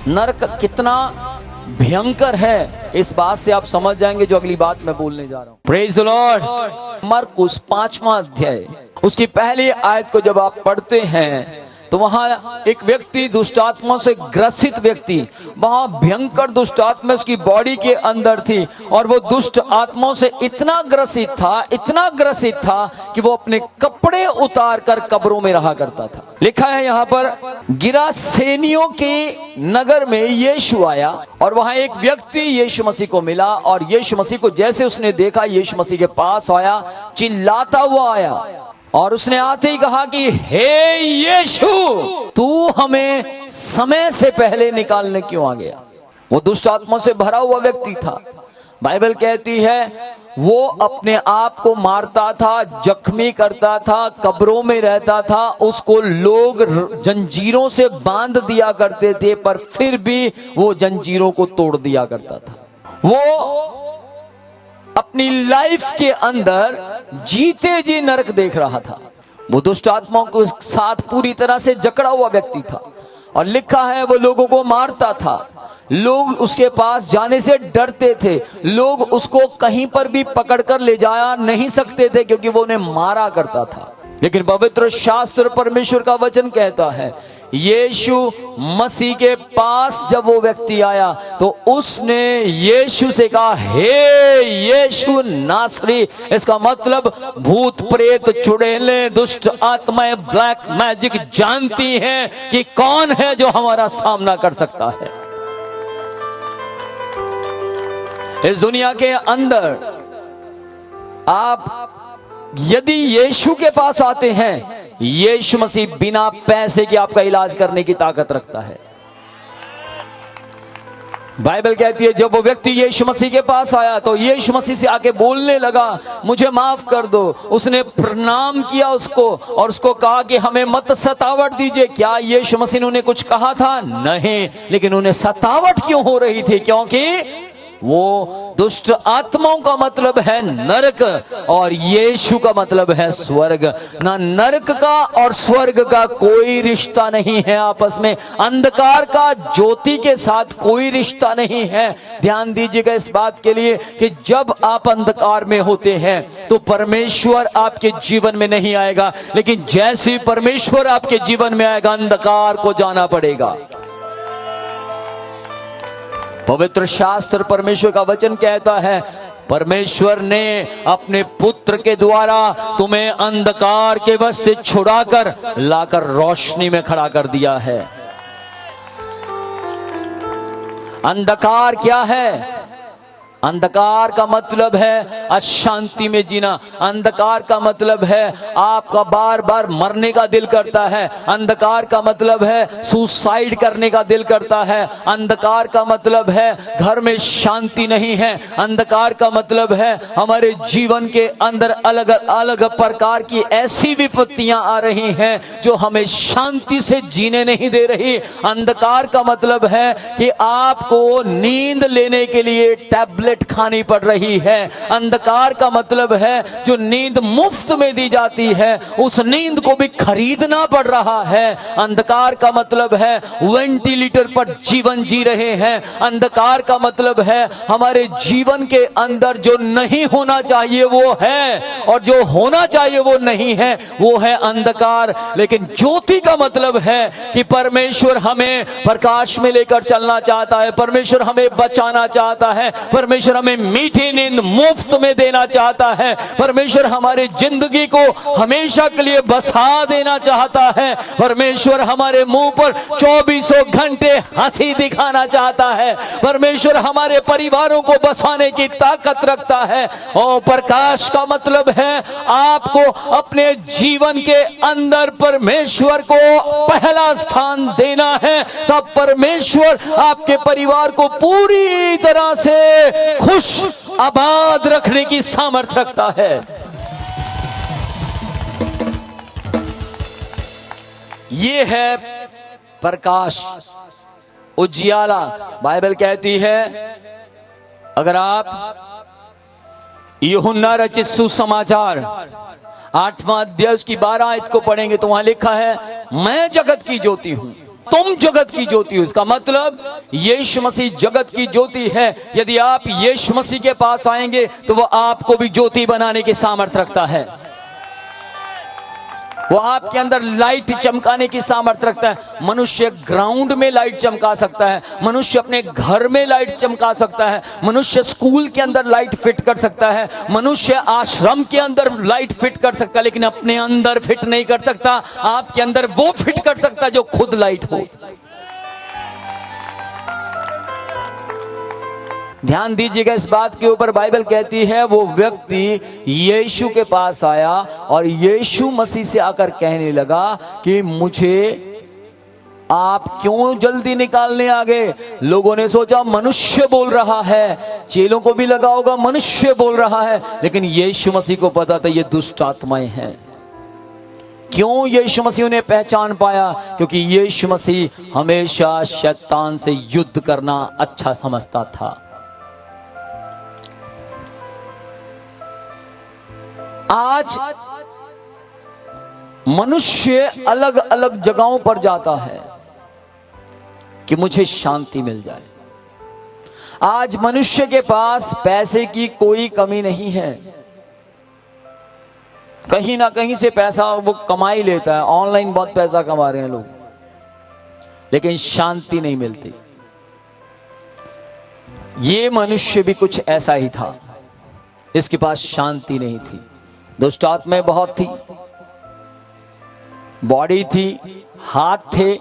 नरक कितना भयंकर है, इस बात से आप समझ जाएंगे जो अगली बात मैं बोलने जा रहा हूं। Praise the Lord. मरकुस 5वां अध्याय उसकी पहली आयत को जब आप पढ़ते हैं तो वहां एक व्यक्ति, दुष्ट आत्मा से ग्रसित व्यक्ति, वहां भयंकर दुष्ट आत्मा उसकी बॉडी के अंदर थी और वो दुष्ट आत्माओं से इतना ग्रसित था कि वो अपने कपड़े उतार कर कब्रों में रहा करता था। लिखा है यहाँ पर, गिरासेनियों के नगर में यीशु आया और वहां एक व्यक्ति यीशु मसीह को मिला और यीशु मसीह को जैसे उसने देखा, यीशु मसीह के पास आया, चिल्लाता हुआ आया और उसने आते ही कहा कि हे यीशु, तू हमें समय से पहले निकालने क्यों आ गया। वो दुष्ट आत्मा से भरा हुआ व्यक्ति था। बाइबल कहती है वो अपने आप को मारता था, जख्मी करता था, कब्रों में रहता था, उसको लोग जंजीरों से बांध दिया करते थे पर फिर भी वो जंजीरों को तोड़ दिया करता था। वो अपनी लाइफ के अंदर जीते जी नरक देख रहा था। वो दुष्ट आत्माओं के साथ पूरी तरह से जकड़ा हुआ व्यक्ति था और लिखा है वो लोगों को मारता था। लोग उसके पास जाने से डरते थे, लोग उसको कहीं पर भी पकड़कर ले जाया नहीं सकते थे क्योंकि वो उन्हें मारा करता था। लेकिन पवित्र शास्त्र, परमेश्वर का वचन कहता है यीशु मसीह के पास जब वो व्यक्ति आया तो उसने यीशु से कहा, हे यीशु नासरी। इसका मतलब भूत प्रेत, चुड़ैलें, दुष्ट आत्माएं, ब्लैक मैजिक जानती हैं कि कौन है जो हमारा सामना कर सकता है। इस दुनिया के अंदर आप यदि यीशु के पास आते हैं, यीशु मसीह बिना पैसे के आपका इलाज करने की ताकत रखता है। बाइबल कहती है जब वो व्यक्ति यीशु मसीह के पास आया तो यीशु मसीह से आके बोलने लगा, मुझे माफ कर दो। उसने प्रणाम किया उसको और उसको कहा कि हमें मत सतावट दीजिए। क्या यीशु मसीह ने उन्हें कुछ कहा था? नहीं, लेकिन उन्हें सतावट क्यों हो रही थी? क्योंकि वो दुष्ट आत्माओं का मतलब है नरक और यीशु का मतलब है स्वर्ग। ना नरक का और स्वर्ग का कोई रिश्ता नहीं है आपस में, अंधकार का ज्योति के साथ कोई रिश्ता नहीं है। ध्यान दीजिएगा इस बात के लिए कि जब आप अंधकार में होते हैं तो परमेश्वर आपके जीवन में नहीं आएगा, लेकिन जैसे परमेश्वर आपके जीवन में आएगा अंधकार को जाना पड़ेगा। पवित्र शास्त्र, परमेश्वर का वचन कहता है परमेश्वर ने अपने पुत्र के द्वारा तुम्हें अंधकार के वश से छुड़ाकर लाकर रोशनी में खड़ा कर दिया है। अंधकार क्या है? अंधकार का मतलब है अशांति में जीना। अंधकार का मतलब है आपका बार बार मरने का दिल करता है। अंधकार का मतलब है सुसाइड करने का दिल करता है। अंधकार का मतलब है घर में शांति नहीं है। अंधकार का मतलब है हमारे जीवन के अंदर अलग अलग प्रकार की ऐसी विपत्तियां आ रही हैं जो हमें शांति से जीने नहीं दे रही। अंधकार का मतलब है कि आपको नींद लेने के लिए टैबलेट खानी पड़ रही है। अंधकार का मतलब है जो नींद मुफ्त में दी जाती है उस नींद को भी खरीदना पड़ रहा है। अंधकार का मतलब है वेंटिलेटर पर जीवन जी रहे हैं। अंधकार का मतलब है हमारे जीवन के अंदर जो नहीं होना चाहिए वो है और जो होना चाहिए वो नहीं है, वो है अंधकार। लेकिन ज्योति का मतलब है कि परमेश्वर हमें प्रकाश में लेकर चलना चाहता है, परमेश्वर हमें बचाना चाहता है, परमेश्वर हमें मीठी नींद मुफ्त में देना चाहता है, परमेश्वर हमारी जिंदगी को हमेशा के लिए बसा देना चाहता है, परमेश्वर हमारे मुंह पर 24 घंटे हंसी दिखाना चाहता है, परमेश्वर हमारे परिवारों को बसाने की ताकत रखता है। और प्रकाश का मतलब है आपको अपने जीवन के अंदर परमेश्वर को पहला स्थान देना है, तब परमेश्वर आपके परिवार को पूरी तरह से खुश आबाद रखने की सामर्थ्य रखता है। ये है प्रकाश, उजियाला। बाइबल कहती है अगर आप यूहन्ना रचित सुसमाचार 8वां अध्याय उसकी 12 आयत को पढ़ेंगे तो वहां लिखा है मैं जगत की ज्योति हूं। तुम जगत की ज्योति हो। इसका मतलब यीशु मसीह जगत की ज्योति है। यदि आप यीशु मसीह के पास आएंगे तो वो आपको भी ज्योति बनाने की सामर्थ्य रखता है। वो आपके अंदर लाइट चमकाने की सामर्थ्य रखता है। मनुष्य ग्राउंड में लाइट चमका सकता है, मनुष्य अपने घर में लाइट चमका सकता है, मनुष्य स्कूल के अंदर लाइट फिट कर सकता है, मनुष्य आश्रम के अंदर लाइट फिट कर सकता है, लेकिन अपने अंदर फिट नहीं कर सकता। आपके अंदर वो फिट कर सकता है जो खुद लाइट हो। ध्यान दीजिएगा इस बात के ऊपर। बाइबल कहती है वो व्यक्ति यीशु के पास आया और यीशु मसीह से आकर कहने लगा कि मुझे आप क्यों जल्दी निकालने आ गए। लोगों ने सोचा मनुष्य बोल रहा है, चेलों को भी लगा होगा मनुष्य बोल रहा है, लेकिन यीशु मसीह को पता था ये दुष्ट आत्माएं हैं। क्यों यीशु मसीह ने पहचान पाया? क्योंकि यीशु मसीह हमेशा शैतान से युद्ध करना अच्छा समझता था। आज मनुष्य अलग अलग जगहों पर जाता है कि मुझे शांति मिल जाए। आज मनुष्य के पास पैसे की कोई कमी नहीं है, कहीं ना कहीं से पैसा वो कमा ही लेता है। ऑनलाइन बहुत पैसा कमा रहे हैं लोग, लेकिन शांति नहीं मिलती। ये मनुष्य भी कुछ ऐसा ही था, इसके पास शांति नहीं थी। दुष्ट आत्माएं बहुत थी, बॉडी थी, हाथ थे,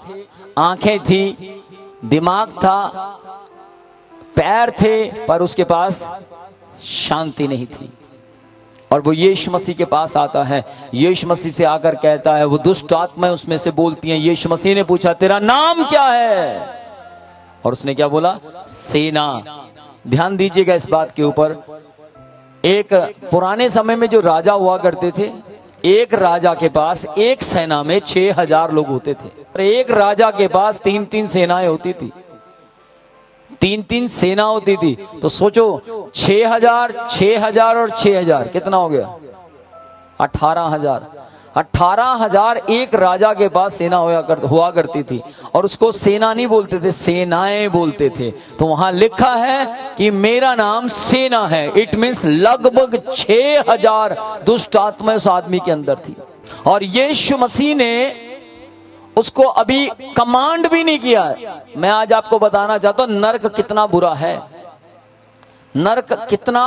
आंखें थी, दिमाग था, पैर थे, पर उसके पास शांति नहीं थी। और वो यीशु मसीह के पास आता है, यीशु मसीह से आकर कहता है, वो दुष्ट आत्माएं उसमें से बोलती हैं। यीशु मसीह ने पूछा तेरा नाम क्या है? और उसने क्या बोला? सेना। ध्यान दीजिएगा इस बात के ऊपर। एक पुराने समय में जो राजा हुआ करते थे, एक राजा के पास एक सेना में 6000 लोग होते थे। और एक राजा के पास 3-3 सेनाएं होती थी, 3-3 सेना होती थी। तो सोचो 6000, 6000 और 6000 कितना हो गया? 18,000। 18,000 एक राजा के पास सेना हुआ करती थी। और उसको सेना नहीं बोलते थे, सेनाएं बोलते थे। तो वहां लिखा है कि मेरा नाम सेना है। इट मीन्स लगभग 6000 दुष्ट आत्माएं उस आदमी के अंदर थी। और यीशु मसीह ने उसको अभी कमांड भी नहीं किया। मैं आज आपको बताना चाहता हूं नर्क कितना बुरा है, नर्क कितना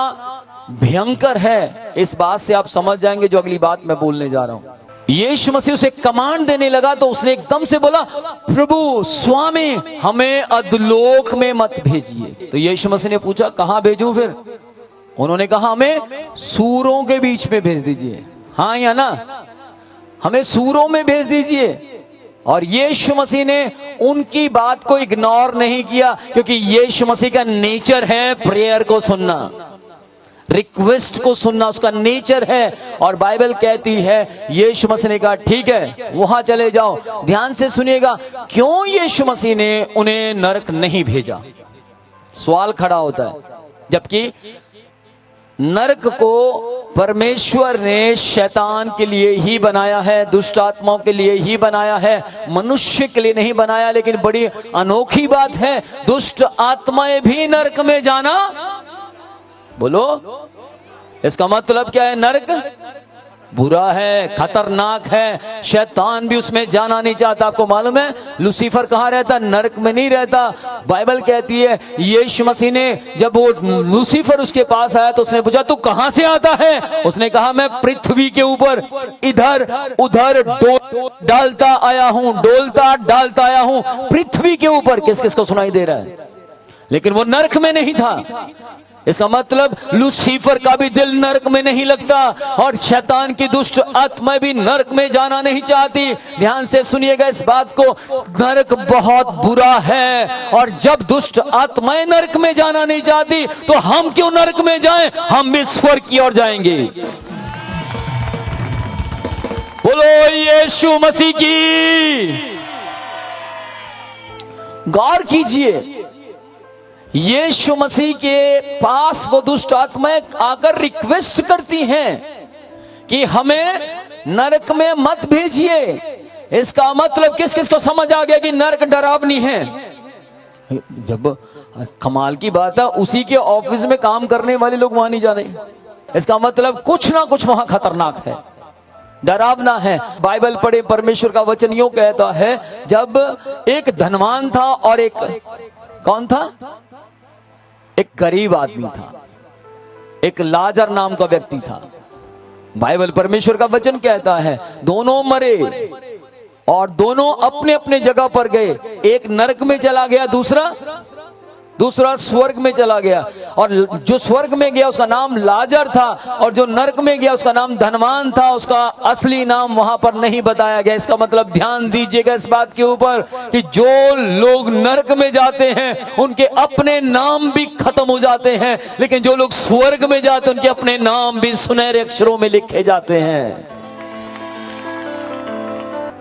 भयंकर है। इस बात से आप समझ जाएंगे जो अगली बात मैं बोलने जा रहा हूं। यीशु मसीह उसे कमांड देने लगा तो उसने एकदम से बोला, प्रभु स्वामी हमें अधोलोक में मत भेजिए। तो यीशु मसीह ने पूछा कहां भेजूं? फिर उन्होंने कहा हमें सूरों के बीच में भेज दीजिए। हाँ या ना? हमें सूरों में भेज दीजिए। और यीशु मसीह ने उनकी बात को इग्नोर नहीं किया, क्योंकि यीशु मसीह का नेचर है प्रेयर को सुनना, रिक्वेस्ट को सुनना उसका नेचर है। और बाइबल कहती है यीशु मसीह ने कहा ठीक है वहां चले जाओ। ध्यान से सुनिएगा, क्यों यीशु मसीह ने उन्हें नरक नहीं भेजा? सवाल खड़ा होता है। जबकि नरक को परमेश्वर ने शैतान के लिए ही बनाया है, दुष्ट आत्माओं के लिए ही बनाया है, मनुष्य के लिए नहीं बनाया। लेकिन बड़ी अनोखी बात है, दुष्ट आत्माएं भी नरक में जाना, बोलो इसका मतलब क्या है? नरक बुरा है, खतरनाक है, शैतान भी उसमें जाना नहीं चाहता। आपको मालूम है लूसीफर कहाँ रहता? नरक में नहीं रहता। बाइबल कहती है यीशु मसीह ने जब वो लूसीफर उसके पास आया तो उसने पूछा तू कहां से आता है? उसने कहा मैं पृथ्वी के ऊपर इधर उधर डालता आया हूं, डोलता डालता आया हूं पृथ्वी के ऊपर। किस किस को सुनाई दे रहा है? लेकिन वो नरक में नहीं था। इसका मतलब लूसीफर का भी दिल नरक में नहीं लगता और शैतान की दुष्ट आत्माएं भी नरक में जाना नहीं चाहती। ध्यान से सुनिएगा इस बात को, नरक बहुत बुरा है। और जब दुष्ट आत्माएं नरक में जाना नहीं चाहती तो हम क्यों नरक में जाएं? हम भी स्वर्ग की ओर जाएंगे। बोलो यीशु मसीह की। गौर कीजिए, यीशु मसीह के पास वो दुष्ट आत्माएं आकर रिक्वेस्ट करती हैं कि हमें नरक में मत भेजिए, इसका मतलब किस किस को समझ आ गया कि नरक डरावनी है? जब कमाल की बात है, उसी के ऑफिस में काम करने वाले लोग वहां नहीं जाने। इसका मतलब कुछ ना कुछ वहां खतरनाक है, डरावना है। बाइबल पढ़े, परमेश्वर का वचन यूं कहता है, जब एक धनवान था और एक कौन था, एक गरीब आदमी था, एक लाजर नाम का व्यक्ति था। बाइबल परमेश्वर का वचन कहता है दोनों मरे और दोनों अपने अपने जगह पर गए। एक नरक में चला गया, दूसरा स्वर्ग में चला गया। और जो स्वर्ग में गया उसका नाम लाजर था, और जो नरक में गया उसका नाम धनवान था। उसका असली नाम वहां पर नहीं बताया गया। इसका मतलब ध्यान दीजिएगा इस बात के ऊपर कि जो लोग नरक में जाते हैं उनके अपने नाम भी खत्म हो जाते हैं, लेकिन जो लोग स्वर्ग में जाते हैं उनके अपने नाम भी सुनहरे अक्षरों में लिखे जाते हैं।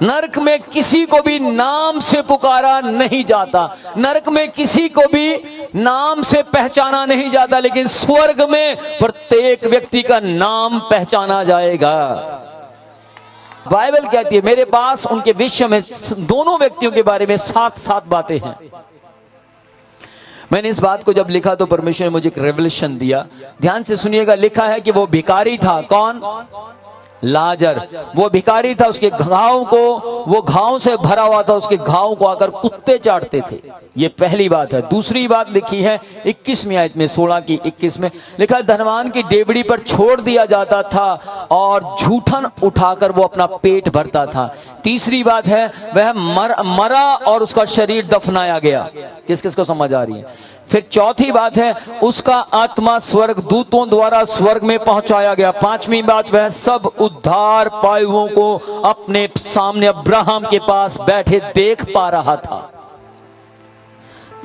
नरक में किसी को भी नाम से पुकारा नहीं जाता, नरक में किसी को भी नाम से पहचाना नहीं जाता, लेकिन स्वर्ग में प्रत्येक व्यक्ति का नाम पहचाना जाएगा। बाइबल कहती है, मेरे पास उनके विषय में दोनों व्यक्तियों के बारे में 7 बातें हैं। मैंने इस बात को जब लिखा तो परमेश्वर ने मुझे एक रेवलेशन दिया। ध्यान से सुनिएगा, लिखा है कि वो भिखारी था। कौन? लाजर। वो भिखारी था, उसके घाव को, वो घाव से भरा हुआ था, उसके घाव को आकर कुत्ते चाटते थे। ये पहली बात है। दूसरी बात लिखी है 21वीं आयत में, 16 की 21 में लिखा, धनवान की डेवड़ी पर छोड़ दिया जाता था और झूठन उठाकर वो अपना पेट भरता था। तीसरी बात है, वह मरा और उसका शरीर दफनाया गया। किस किस को समझ आ रही है? फिर चौथी बात है, उसका आत्मा स्वर्ग दूतों द्वारा स्वर्ग में पहुंचाया गया। पांचवी बात, वह सब उद्धार पायुओं को अपने सामने अब्राहम के पास बैठे देख पा रहा था।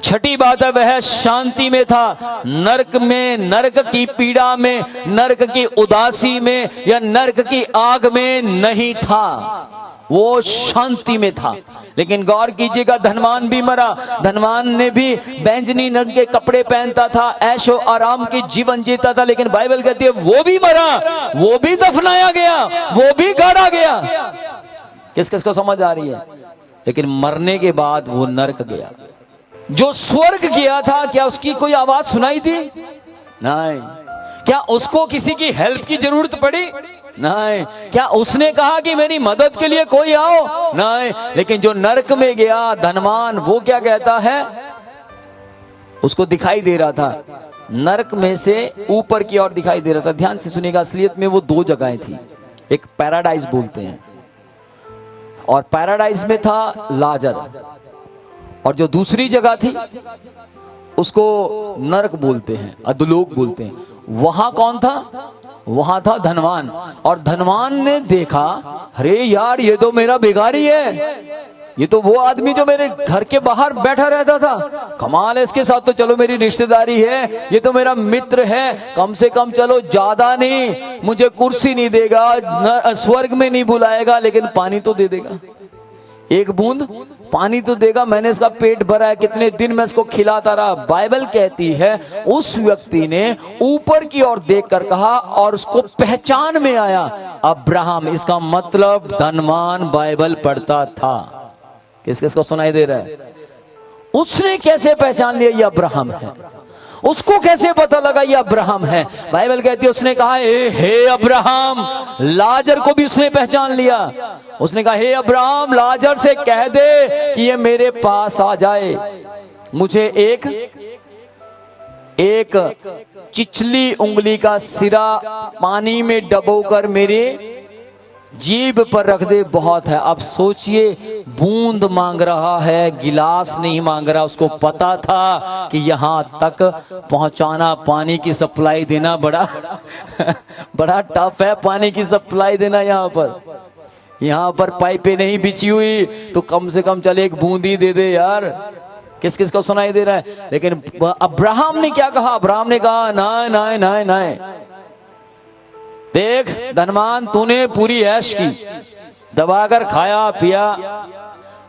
छठी बात है, वह शांति में था, नरक में, नरक की पीड़ा में, नरक की उदासी में या नरक की आग में नहीं था, वो शांति में था। लेकिन गौर कीजिएगा, धनवान भी मरा। धनवान ने भी बैंजनी रंग के कपड़े पहनता था, ऐशो आराम की जीवन जीता था, लेकिन बाइबल कहती है वो भी मरा, वो भी दफनाया गया, वो भी गाड़ा गया। किस किस को समझ आ रही है? लेकिन मरने के बाद वो नरक गया। जो स्वर्ग गया था, क्या उसकी कोई आवाज सुनाई दी? नहीं। क्या उसको किसी की हेल्प की जरूरत पड़ी? नहीं। क्या उसने कहा कि मेरी मदद के लिए कोई आओ? नहीं। लेकिन जो नरक में गया धनवान, वो क्या कहता है? उसको दिखाई दे रहा था, नरक में से ऊपर की ओर दिखाई दे रहा था। ध्यान से सुनिएगा, असलियत में वो 2 जगहें थी। एक पैराडाइज बोलते हैं, और पैराडाइज में था लाजर, और जो दूसरी जगह थी उसको नरक बोलते हैं, अधोलोक बोलते हैं। वहां कौन था? वहां था धनवान। और धनवान ने देखा, अरे यार ये तो मेरा भिखारी है, ये तो वो आदमी जो मेरे घर के बाहर बैठा रहता था। कमाल है, इसके साथ तो चलो मेरी रिश्तेदारी है, ये तो मेरा मित्र है, कम से कम चलो ज्यादा नहीं, मुझे कुर्सी नहीं देगा, स्वर्ग में नहीं बुलाएगा, लेकिन पानी तो दे देगा, एक बूंद पानी तो देगा। मैंने इसका पेट भरा है, कितने दिन मैं इसको खिलाता रहा। बाइबल कहती है उस व्यक्ति ने ऊपर की ओर देखकर कहा, और उसको पहचान में आया, अब्राहम। इसका मतलब धनवान बाइबल पढ़ता था। किस किस को सुनाई दे रहा है? उसने कैसे पहचान लिया ये अब्राहम है? उसको कैसे पता लगा ये अब्राहम है? बाइबल कहती है उसने कहा, हे अब्राहम। लाजर को भी उसने पहचान लिया। उसने कहा, हे अब्राहम, लाजर से कह दे कि ये मेरे पास आ जाए, मुझे एक चिचली उंगली का सिरा पानी में डबोकर मेरे जीभ पर रख दे, बहुत है। अब सोचिए, बूंद मांग रहा है, गिलास नहीं मांग रहा। उसको पता था कि यहाँ तक पहुंचाना, पानी की सप्लाई देना बड़ा बड़ा टफ है। पानी की सप्लाई देना यहाँ पर पाइपें नहीं बिछी हुई, तो कम से कम चले एक बूंद ही दे दे यार। किस किस को सुनाई दे रहा है? लेकिन अब्राहम ने क्या कहा? अब्राहम ने कहा, नहीं, देख धनवान, तूने पूरी ऐश की, दबाकर खाया पिया।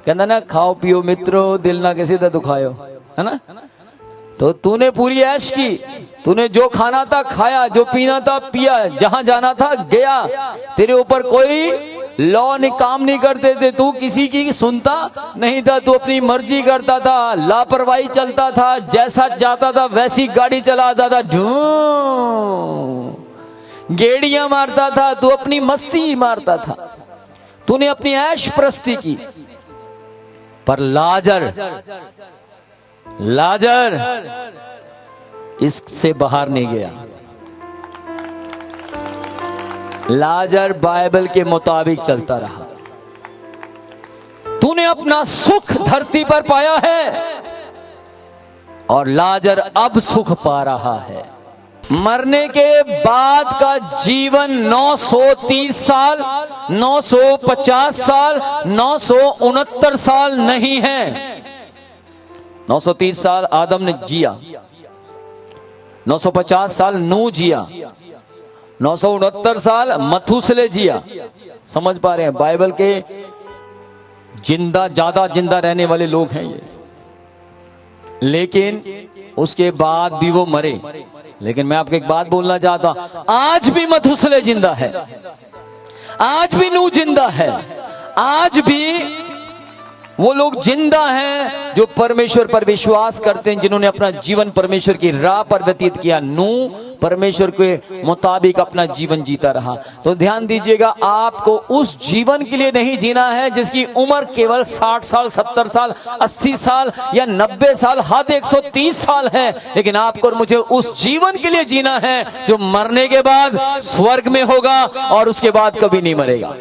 कहता ना, खाओ पियो मित्रों, दिल ना किसी दा दुखायो, है ना? तो तूने पूरी ऐश की, तूने जो खाना था खाया, जो पीना था पिया, जहां जाना था गया, तेरे ऊपर कोई लॉ ने काम नहीं करते थे, तू किसी की सुनता नहीं था, तू अपनी मर्जी करता था, लापरवाही चलता था, जैसा जाता था वैसी गाड़ी चलाता था, गेड़ियां मारता था, तू अपनी मस्ती मारता था, तूने अपनी ऐश प्रस्ती की। पर लाजर इससे बाहर नहीं गया। लाजर बाइबल के मुताबिक चलता रहा। तूने अपना सुख धरती पर पाया है और लाजर अब सुख पा रहा है। मरने के बाद का जीवन 930 साल, 950 साल, 969 साल नहीं है। 930 साल आदम ने जिया, 950 साल नूह जिया, 969 साल मथुसले जिया। समझ पा रहे हैं? बाइबल के ज्यादा जिंदा रहने वाले लोग हैं ये, लेकिन उसके बाद भी वो मरे। लेकिन मैं आपको एक बात बोलना चाहता हूं, आज भी मथुसले जिंदा है, आज भी नूह जिंदा है, आज भी वो लोग जिंदा हैं जो परमेश्वर पर विश्वास करते हैं, जिन्होंने अपना जीवन परमेश्वर की राह पर व्यतीत किया। नूह परमेश्वर के मुताबिक अपना जीवन जीता रहा। तो ध्यान दीजिएगा, आपको उस जीवन के लिए नहीं जीना है जिसकी उम्र केवल 60 साल, 70 साल, 80 साल या 90 साल, हद 130 साल है, लेकिन आपको और मुझे उस जीवन के लिए जीना है जो मरने के बाद स्वर्ग में होगा और उसके बाद कभी नहीं मरेगा।